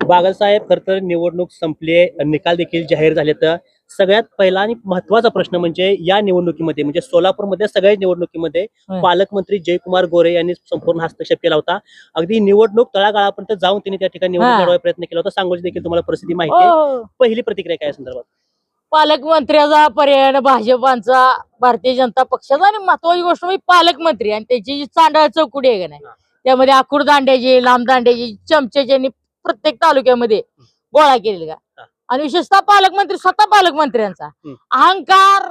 बागल साहेब, खर तर निवडणूक संपली आहे, निकाल देखील जाहीर झाले. तर सगळ्यात पहिला आणि महत्वाचा प्रश्न म्हणजे या निवडणुकीमध्ये म्हणजे सोलापूरमध्ये सगळ्या निवडणुकीमध्ये पालकमंत्री जयकुमार गोरे यांनी संपूर्ण हस्तक्षेप केला होता. अगदी निवडणूक तळागाळापर्यंत जाऊन त्यांनी त्या ठिकाणी निवडणूक लढवायचा प्रयत्न केला होता. सांगोली देखील तुम्हाला परिस्थिती माहिती आहे. पहिली प्रतिक्रिया काय संदर्भात? पालकमंत्र्याचा पर्याय भाजपांचा, भारतीय जनता पक्षाचा आणि महत्वाची गोष्ट म्हणजे पालकमंत्री आणि त्याची जी चांडाळ चौकडी आहे का नाही, त्यामध्ये आखूड दांड्याची, लांब दांड्याची, चमच्याची प्रत्येक तालुक्यामध्ये गोळा केलेला आणि विशेषतः पालकमंत्री स्वतः पालकमंत्र्यांचा अहंकार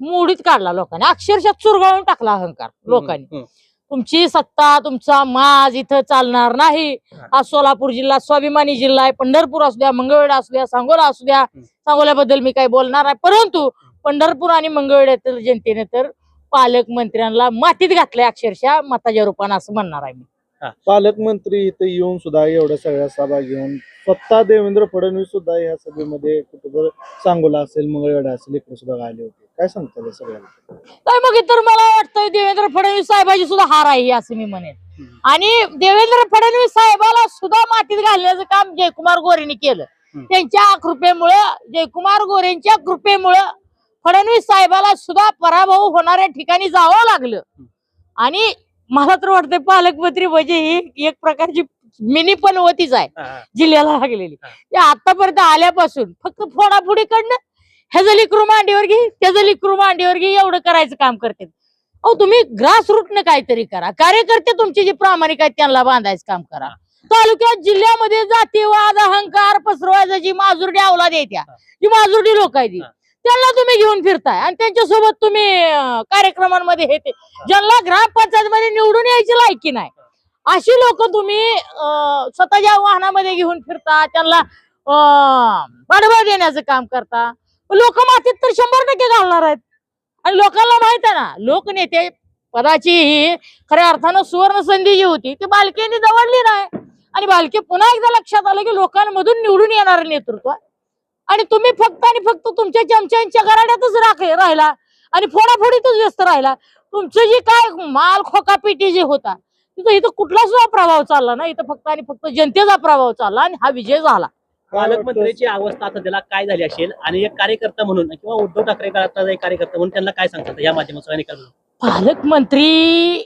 मोडीत काढला लोकांनी, अक्षरशः चुरगळून टाकला अहंकार लोकांनी. तुमची सत्ता, तुमचा माज इथं चालणार नाही. हा सोलापूर जिल्हा स्वाभिमानी जिल्हा आहे. पंढरपूर असू द्या, मंगळवेढा असू द्या, सांगोला असू द्या, सांगोल्याबद्दल मी काही बोलणार आहे, परंतु पंढरपूर आणि मंगळवेढ्यातील जनतेने तर पालकमंत्र्यांना मातीत घातलंय अक्षरशः मताच्या रूपाने, असं म्हणणार आहे मी. पालकमंत्री इथे येऊन सुद्धा एवढ्या सगळ्या सभा घेऊन स्वतः देवेंद्र फडणवीस सुद्धा या सभेमध्ये कुठं सांगोला असेल, मंगळवेढा असेल, इकडे सुद्धा आले होते. काय सांगता सगळ्यांना? काय मग तर मला वाटतं देवेंद्र फडणवीस साहेबांची सुद्धा हार आहे असं मी म्हणेन. आणि देवेंद्र फडणवीस साहेबाला सुद्धा मातीत घालण्याचं काम जयकुमार गोरेंनी केलं. त्यांच्या कृपेमुळं, जयकुमार गोरेंच्या कृपेमुळं फडणवीस साहेबाला सुद्धा पराभव होणाऱ्या ठिकाणी जावं लागलं. आणि मला तर वाटतं पालकमंत्री म्हणजे ही एक प्रकारची मिनी पनवतीच आहे जिल्ह्याला लागलेली. आतापर्यंत आल्यापासून फक्त फोडाफोडीकडनं ह्याचं लिकरू मांडीवर घे, त्याचं लिकरू मांडीवर घे, एवढं करायचं काम करते. अहो तुम्ही ग्रास रूटनं काहीतरी करा. कार्यकर्ते तुमचे जे प्रामाणिक आहेत त्यांना बांधायचं काम करा. तालुक्यात जिल्ह्यामध्ये जातीवाद, अहंकार पसरवायचं जी माजुरडी अवलाद आहे, जी माजुरडी लोक आहेत त्यांना तुम्ही घेऊन फिरताय आणि त्यांच्यासोबत तुम्ही कार्यक्रमांमध्ये हे ज्यांना ग्रामपंचायत मध्ये निवडून यायची लायकी नाही अशी लोक तुम्ही स्वतःच्या वाहनामध्ये घेऊन फिरता, त्यांना पाठबळ देण्याचं काम करता. लोक मातीत तर 100% घालणार आहेत. आणि लोकांना माहित आहे ना, लोकनेते पदाची ही खऱ्या अर्थानं सुवर्ण संधी जी होती ती बालकेने दवडली नाही. आणि बालके पुन्हा एकदा लक्षात आलं की लोकांमधून निवडून येणारं नेतृत्व आहे. आणि तुम्ही फक्त आणि फक्त तुमच्या चमच्यांच्या गराड्यातच राहिला आणि फोडाफोडीतच व्यस्त राहिला. तुमचं जे काय माल खोका पेटी जे होता तिथं इथं कुठला सुद्धा प्रभाव चालला नाही. इथं फक्त आणि फक्त जनतेचा प्रभाव चालला आणि हा विजय झाला. पालकमंत्र्याची अवस्था आता त्याला काय झाली असेल आणि एक कार्यकर्ता म्हणून किंवा उद्धव ठाकरे काळातला एक कार्यकर्ता म्हणून त्यांना काय सांगतात या माध्यमातून? पालकमंत्री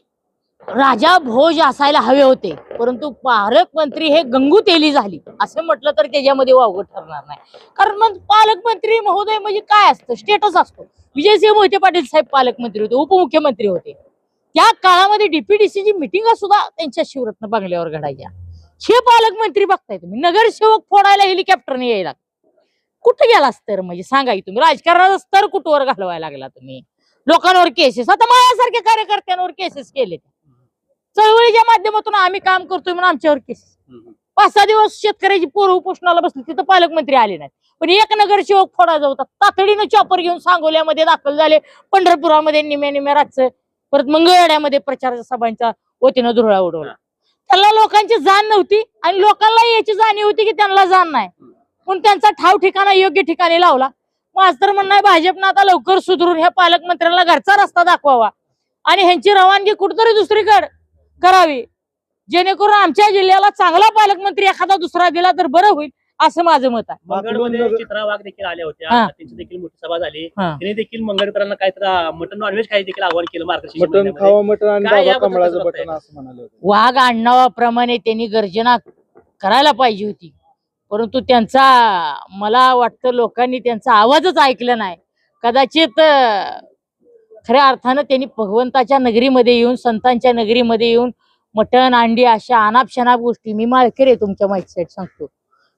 राजा भोज असायला हवे होते, परंतु पालकमंत्री हे गंगू तेली झाली असं म्हटलं तर त्याच्यामध्ये वावगं ठरणार नाही. कारण मग पालकमंत्री महोदय म्हणजे काय असतं, स्टेटस असतो. विजयसिंह मोहिते पाटील साहेब पालकमंत्री होते, उपमुख्यमंत्री होते. त्या काळामध्ये डीपीडीसीची मिटिंग सुद्धा त्यांच्या शिवरत्न बंगल्यावर घडायच्या. हे पालकमंत्री बघताय तुम्ही, नगरसेवक फोडायला हेलिकॉप्टरने यायला कुठं गेला स्तर म्हणजे सांगा की तुम्ही, राजकारणाचा स्तर कुठवर घालवायला लागला तुम्ही. लोकांवर केसेस, आता माझ्यासारख्या कार्यकर्त्यांवर केसेस केले. चळवळीच्या माध्यमातून आम्ही काम करतोय म्हणून आमच्यावर केसेस. 5-6 दिवस शेतकऱ्याची पोरं उपोषणाला बसली, तिथं पालकमंत्री आले नाहीत. पण एक नगरसेवक फोडायचा होता, तातडीनं चॉपर घेऊन सांगोल्यामध्ये दाखल झाले, पंढरपुरामध्ये निम्या रातचं, परत मंगळवेढ्यामध्ये प्रचाराच्या सभांच्या वतीनं धुरळा उडवला. त्याला लोकांची जाण नव्हती आणि लोकांना याची जाणीव होती की त्यांना जाण नाही, पण त्यांचा ठाव ठिकाणा योग्य ठिकाणी लावला. माझं तर म्हणणं आहे भाजपनं आता लवकर सुधरून ह्या पालकमंत्र्यांना घरचा रस्ता दाखवावा आणि ह्यांची रवानगी कुठेतरी दुसरीकडे करावी, जेणेकरून आमच्या जिल्ह्याला चांगला पालकमंत्री एखादा दुसरा दिला तर बरं होईल असं माझं मत आहे. मंगळमध्ये चित्रा वाघ देखील आल्या होत्या, त्यांची देखील मोठी सभा झाली. त्यांनी देखील मंगळकरांना काहीतरी मटन नॉनव्हेज काही देखील आव्हान केलं. मटन खावा, मटन आणि बाबा कमळाचं बटन असं म्हणाले होते. वाघ आडनावाप्रमाणे त्यांनी गर्जना करायला पाहिजे होती, परंतु त्यांचा मला वाटतं लोकांनी त्यांचा आवाजच ऐकला नाही. कदाचित खऱ्या अर्थानं त्यांनी भगवंताच्या नगरीमध्ये येऊन, संतांच्या नगरीमध्ये येऊन मटण अंडी अशा अनापशनाप गोष्टी, मी माळकरी आहे तुमच्या माहितीसाठी सांगतो,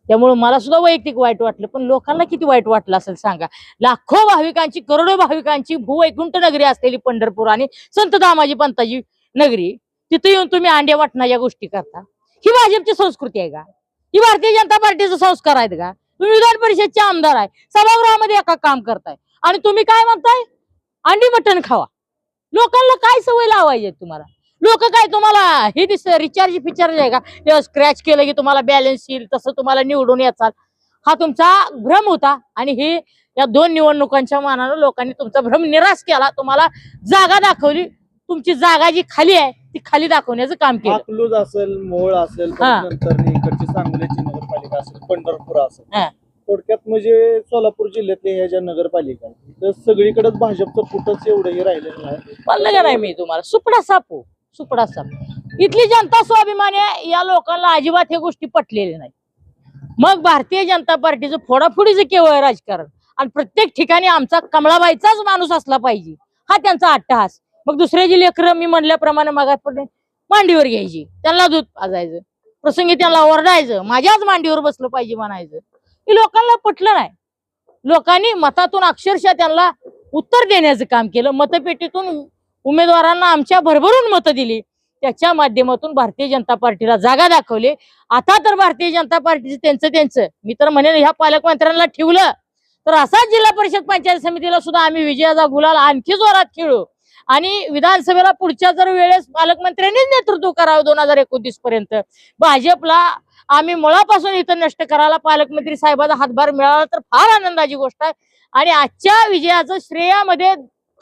त्यामुळे मला सुद्धा वैयक्तिक वाईट वाटलं. पण लोकांना किती वाईट वाटलं असेल सांगा. लाखो भाविकांची, करोडो भाविकांची भूवैकुंठ नगरी असलेली पंढरपूर आणि संत दामाजी पंताजी नगरी, तिथे येऊन तुम्ही अंड्या वाटण्याच्या गोष्टी करता. ही भाजपची संस्कृती आहे का? ही भारतीय जनता पार्टीचा संस्कार आहेत का? तुम्ही विधान परिषदचे आमदार आहे, सभागृहामध्ये एका काम करताय आणि तुम्ही काय म्हणताय अंडी मटण खावा. लोकांना काय सवय लावायची तुम्हाला? लोक काय तुम्हाला हे रिचार्ज फीचर्ज आहे का, स्क्रॅच केलं की तुम्हाला बॅलन्स येईल तसं तुम्हाला निवडून याचाल, हा तुमचा भ्रम होता. आणि हे या 2 निवडणुकांच्या मानानं लोकांनी तुमचा भ्रम निराश केला, तुम्हाला जागा दाखवली. तुमची जागा जी खाली आहे ती खाली दाखवण्याचं काम केलं. अकलूज असेल, मोहोळ असेल, हा. नंतर इकडची सांगलीची नगरपालिका असेल, पंढरपूर असेल, हा. थोडक्यात म्हणजे सोलापूर जिल्ह्यातल्या ह्या ज्या नगरपालिका आहेत, तर सगळीकडेच भाजपचं कुठंच एवढंही राहिलेलं नाही. म्हणलं का नाही मी तुम्हाला, सुपडा सापू सुपडा साप. इथली जनता स्वाभिमानी आहे, या लोकांना अजिबात हे गोष्टी पटलेल्या नाही. मग भारतीय जनता पार्टीचं फोडाफोडीचं केवळ राजकारण आणि प्रत्येक ठिकाणी आमचा कमळाबाईचाच माणूस असला पाहिजे हा त्यांचा अट्टहास. मग दुसऱ्याची लेकरं मी म्हणल्याप्रमाणे मागापर्यंत मांडीवर घ्यायची, त्यांना दूध पाजायचं, प्रसंगी त्यांना ओरडायचं, माझ्याच मांडीवर बसलं पाहिजे म्हणायचं. हे लोकांना पटलं नाही. लोकांनी मतातून अक्षरशः त्यांना उत्तर देण्याचं काम केलं. मतपेटीतून उमेदवारांना आमच्या भरभरून मतं दिली, त्याच्या माध्यमातून भारतीय जनता पार्टीला जागा दाखवली. आता तर भारतीय जनता पार्टीचं त्यांचं मी तर म्हणेन ह्या पालकमंत्र्यांना ठेवलं तर असाच जिल्हा परिषद पंचायत समितीला सुद्धा आम्ही विजयाचा गुलाल आणखी जोरात खेळू आणि विधानसभेला पुढच्या जर वेळेस पालकमंत्र्यांनीच नेतृत्व करावं 2029 पर्यंत. भाजपला आम्ही मुळापासून इथं नष्ट करायला पालकमंत्री साहेबांचा हातभार मिळाला तर फार आनंदाची गोष्ट आहे. आणि आजच्या विजयाचं श्रेयामध्ये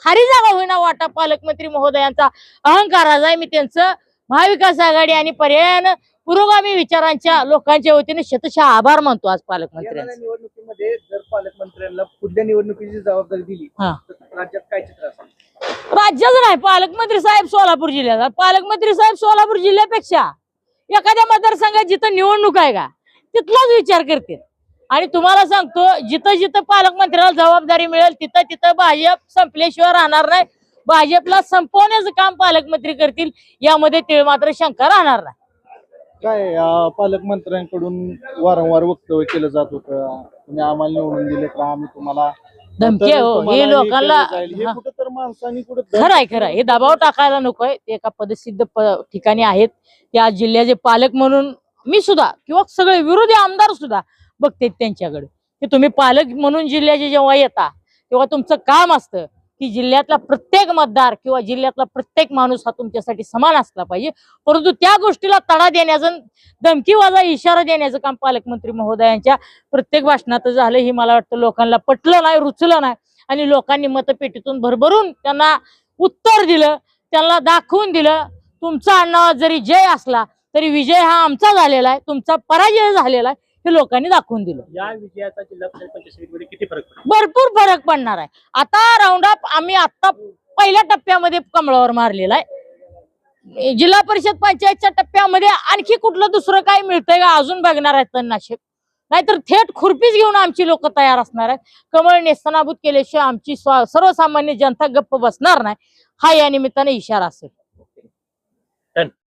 खारी जागा होईना वाटा पालकमंत्री महोदयांचा अहंकाराचा आहे. मी त्यांचं महाविकास आघाडी आणि पर्यायानं पुरोगामी विचारांच्या लोकांच्या वतीने शतशः आभार मानतो आज पालकमंत्र्यांचा. येणाऱ्या निवडणुकीमध्ये जर पालकमंत्र्यांना पुढल्या निवडणुकीची जबाबदारी दिली हा. तर राज्यात काय चित्र असेल? राज्याचं नाही, पालकमंत्री साहेब सोलापूर जिल्ह्याचा. पालकमंत्री साहेब सोलापूर जिल्ह्यापेक्षा एखाद्या मतदारसंघात जिथं निवडणूक आहे का तिथलाच विचार करते. आणि तुम्हाला सांगतो, जिथं जिथं पालकमंत्र्याला जबाबदारी मिळेल तिथं तिथं भाजप संपल्याशिवाय राहणार नाही. भाजपला संपवण्याचं काम पालकमंत्री करतील, यामध्ये तीळ मात्र शंका राहणार नाही. काय पालकमंत्र्यांकडून वारंवार वक्तव्य केलं जात होतं, तुम्ही आम्हाला निवडून दिले तर आम्ही तुम्हाला धमकी आहे हो. तुम्हाला हे लोकांना हे हा. कुठं तर माणसांनी कुठं खरंय हे दबाव टाकायला नकोय. ते एका पदसिद्ध ठिकाणी आहेत, त्या जिल्ह्याचे पालक म्हणून मी सुद्धा किंवा सगळे विरोधी आमदार सुद्धा बघते त्यांच्याकडे की तुम्ही पालक म्हणून जिल्ह्याचे जेव्हा येता तेव्हा तुमचं काम असतं की जिल्ह्यातला प्रत्येक मतदार किंवा जिल्ह्यातला प्रत्येक माणूस हा तुमच्यासाठी समान असला पाहिजे. परंतु त्या गोष्टीला तडा देण्याचं, धमकीवाजा इशारा देण्याचं काम पालकमंत्री महोदयांच्या प्रत्येक भाषणात झालं. हे मला वाटतं लोकांना पटलं नाही, रुचलं नाही आणि लोकांनी मतपेटीतून भरभरून त्यांना उत्तर दिलं, त्यांना दाखवून दिलं. तुमचा अण्णा जरी जय असला तरी विजय हा आमचा झालेला आहे, तुमचा पराजय झालेला आहे, हे लोकांनी दाखवून दिलं. या विजयाचा जिल्हा परिषद पंचायत समितीमध्ये किती फरक पडेल? भरपूर फरक पडणार आहे. आता राऊंड अप आम्ही आता पहिल्या टप्प्यामध्ये कमळावर मारलेला आहे. जिल्हा परिषद पंचायतच्या टप्प्यामध्ये आणखी कुठलं दुसरं काय मिळतंय का अजून बघणार आहेत तणनाशक, नाहीतर थेट खुरपीच घेऊन आमची लोक तयार असणार आहेत. कमळ नेस्तनाबूत केल्याशिवाय आमची सर्वसामान्य जनता गप्प बसणार नाही, हा या निमित्ताने इशारा असेल.